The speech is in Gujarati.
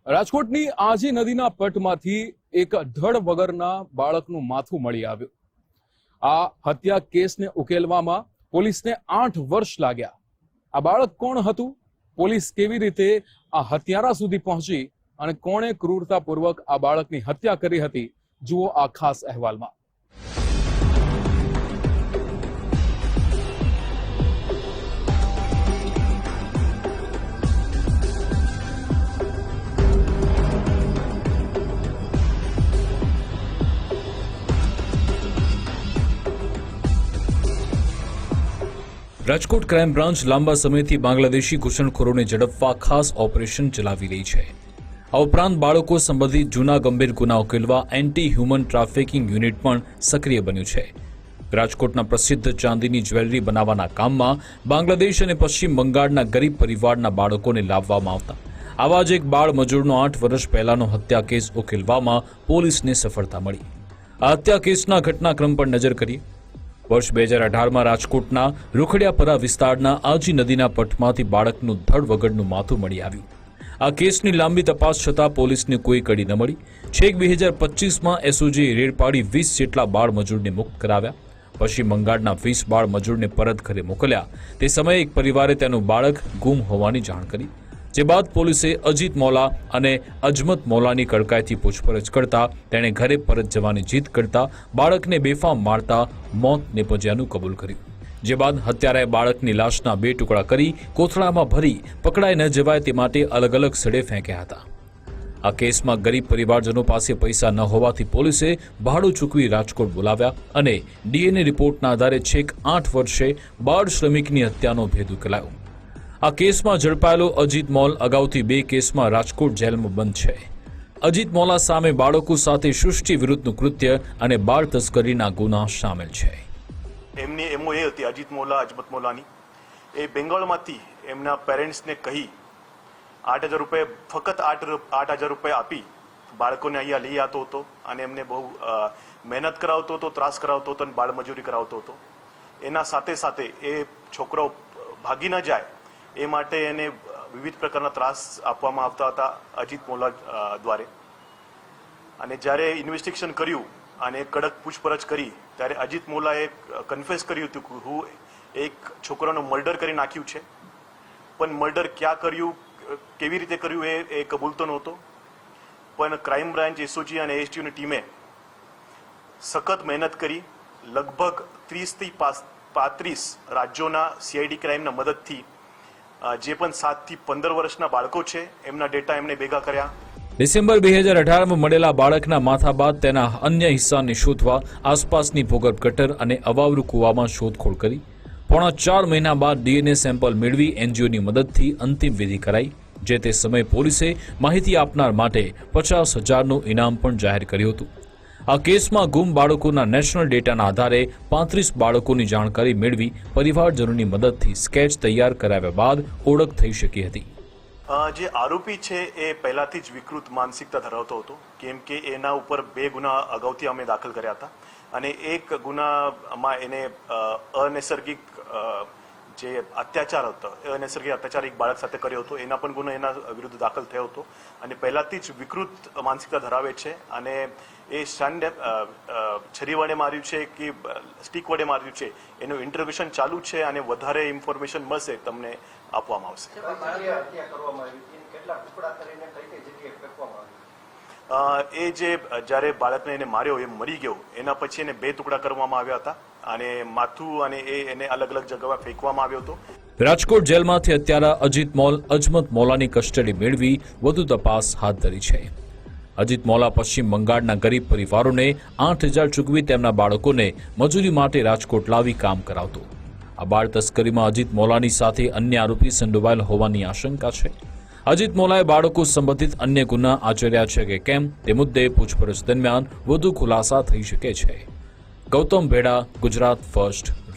રાજકોટની આજી નદીના પટમાંથી એક ધડ વગરના બાળકનું માથું મળી આવ્યું। આ હત્યા કેસને ઉકેલવામાં પોલીસને 8 વર્ષ લાગ્યા। આ બાળક કોણ હતું, પોલીસ કેવી રીતે આ હત્યારા સુધી પહોંચી અને કોણે ક્રૂરતાપૂર્વક આ બાળકની હત્યા કરી હતી, જુઓ આ ખાસ અહેવાલમાં। રાજકોટ ક્રાઇમ બ્રાન્ચ લાંબા સમયથી બાંગ્લાદેશી ઘૂસણખોરોને ઝડપવા ખાસ ઓપરેશન ચલાવી રહી છે। આ ઉપરાંત બાળકો સંબંધિત જૂના ગંભીર ગુના ઉકેલવા એન્ટી હ્યુમન ટ્રાફિકિંગ યુનિટ પણ સક્રિય બન્યું છે। રાજકોટના પ્રસિદ્ધ ચાંદીની જ્વેલરી બનાવવાના કામમાં બાંગ્લાદેશ અને પશ્ચિમ બંગાળના ગરીબ પરિવારના બાળકોને લાવવામાં આવતા આવા જ એક બાળ મજૂરનો 8 વર્ષ પહેલાનો હત્યા કેસ ઉકેલવામાં પોલીસને સફળતા મળી। આ હત્યા કેસના ઘટનાક્રમ પર નજર કરીએ। વર્ષ 2018માં રાજકોટના રૂખડિયાપરા વિસ્તારના આજી નદીના પટમાંથી બાળકનું ધડ વગરનું માથું મળી આવ્યું। આ કેસની લાંબી તપાસ છતાં પોલીસને કોઈ કડી ન મળી। છેક 2025માં એસઓજીએ રેડ પાડી 20 જેટલા બાળ મજૂરને મુક્ત કરાવ્યા। પશ્ચિમ બંગાળના 20 બાળ મજૂરને પરત ઘરે મોકલ્યા। તે સમયે એક પરિવારે તેનું બાળક ગુમ હોવાની જાણ કરી, જે બાદ પોલીસે અજીત મોલા અને અજમત મોલાની કડકાઈથી પૂછપરછ કરતા તેણે ઘરે પરત જવાની જીદ કરતા બાળકને બેફામ મારતા મોત નિપજ્યાનું કબૂલ કર્યું। જે બાદ હત્યારાએ બાળકની લાશના 2 ટુકડા કરી કોથળામાં ભરી પકડાઈ ન જવાય તે માટે અલગ અલગ સ્થળે ફેંક્યા હતા। આ કેસમાં ગરીબ પરિવારજનો પાસે પૈસા ન હોવાથી પોલીસે ભાડું ચૂકવી રાજકોટ બોલાવ્યા અને ડીએનએ રિપોર્ટના આધારે છેક 8 વર્ષે બાળ શ્રમિકની હત્યાનો ભેદ ઉકેલાયો। આ કેસમાં ઝડપાયેલો અજીત મોલ અગાઉથી 2 કેસમાં રાજકોટ જેલમાં બંધ છે। અજીત મોલા સામે બાળકો સાથે સૃષ્ટિ વિરુદ્ધનું કૃત્ય અને બાળ તસ્કરીના ગુના સામેલ છે। એમની એમઓ એ હતી અજીત મોલા અજમત મોલાની, એ બેંગાળમાંથી એમના પેરેન્ટ્સને કહી 8,000 રૂપિયા, ફક્ત 8,000 રૂપિયા આપી બાળકોને અહીંયા લઈ આવતો હતો અને એમને બહુ મહેનત કરાવતો હતો, ત્રાસ કરાવતો હતો અને બાળમજૂરી કરાવતો હતો। એના સાથે સાથે એ છોકરો ભાગી ન જાય એ માટે એને વિવિધ પ્રકારના ત્રાસ આપવામાં આવતા હતા અજીત મોલા દ્વારા। અને જ્યારે ઇન્વેસ્ટિગેશન કર્યું અને કડક પૂછપરછ કરી ત્યારે અજીત મોલાએ કન્ફેસ કર્યું હતું કે હું એક છોકરાનું મર્ડર કરી નાખ્યું છે, પણ મર્ડર ક્યાં કર્યું, કેવી રીતે કર્યું એ કબૂલતો નહોતો। પણ ક્રાઇમ બ્રાન્ચ, એસઓજી અને એસટીયુની ટીમે સખત મહેનત કરી લગભગ 30 થી 35 રાજ્યોના સીઆઈડી ક્રાઇમના મદદથી જે પણ 7 થી 15 વર્ષના બાળકો છે એમના ડેટા એમને ભેગા કર્યા। ડિસેમ્બર 2018માં મળેલા બાળકના માથા બાદ તેના અન્ય હિસ્સાને શોધવા આસપાસની ભૂગર્ભ ગટર અને અવાવરૂ કૂવામાં શોધખોળ કરી। પોણા 4 મહિના બાદ ડીએનએ સેમ્પલ મેળવી એનજીઓની મદદથી અંતિમ વિધિ કરાઈ। જે તે સમયે પોલીસે માહિતી આપનાર માટે 50,000નું ઇનામ પણ જાહેર કર્યું હતું। આ કેસમાં ગુમ બાળકોના નેશનલ ડેટાના આધારે 35 બાળકોની જાણકારી મેળવી પરિવારજનોની મદદથી સ્કેચ તૈયાર કરાવ્યા બાદ ઓળખ થઈ શકી હતી। જે આરોપી છે એ પહેલાથી જ વિકૃત માનસિકતા ધરાવતો હતો, કેમ કે એના ઉપર 2 ગુના અગાઉથી અમે દાખલ કર્યા હતા અને એક ગુનામાં એને અનૈસર્ગિક જે અત્યાચાર હતો, અનૈસર્ગિક અત્યાચાર એક બાળક સાથે કર્યો હતો, એના પણ ગુનો એના વિરુદ્ધ દાખલ થયો હતો અને પહેલાથી જ વિકૃત માનસિકતા ધરાવે છે અને એ છરી વડે માર્યું છે કે સ્ટીક વડે માર્યું છે એનું ઇન્ટરોગેશન ચાલુ છે અને વધારે ઇન્ફોર્મેશન મળશે તમને આપવામાં આવશે। એ જે જ્યારે બાળકને એને માર્યો, એ મરી ગયો, એના પછી એને 2 ટુકડા કરવામાં આવ્યા હતા અને માથું અને એને અલગ અલગ જગ્યાએ ફેંકવામાં આવ્યો હતો। રાજકોટ જેલમાંથી હત્યારા અજીત મોલ અજમત મોલાની કસ્ટડી મેળવી વધુ તપાસ હાથ ધરી છે। અજીત મોલા પશ્ચિમ બંગાળના ગરીબ પરિવારોને 8,000 ચૂકવી તેમના બાળકોને મજૂરી માટે રાજકોટ લાવી કામ કરાવતો। આ બાળ તસ્કરીમાં અજીત મોલાની સાથે અન્ય આરોપી સંડોવાયેલ હોવાની આશંકા છે। અજીત મોલાએ બાળકો સંબંધિત અન્ય ગુના આચર્યા છે કે કેમ તે મુદ્દે પૂછપરછ દરમિયાન વધુ ખુલાસા થઈ શકે છે। ગૌતમ ભેડા, ગુજરાત ફર્સ્ટ।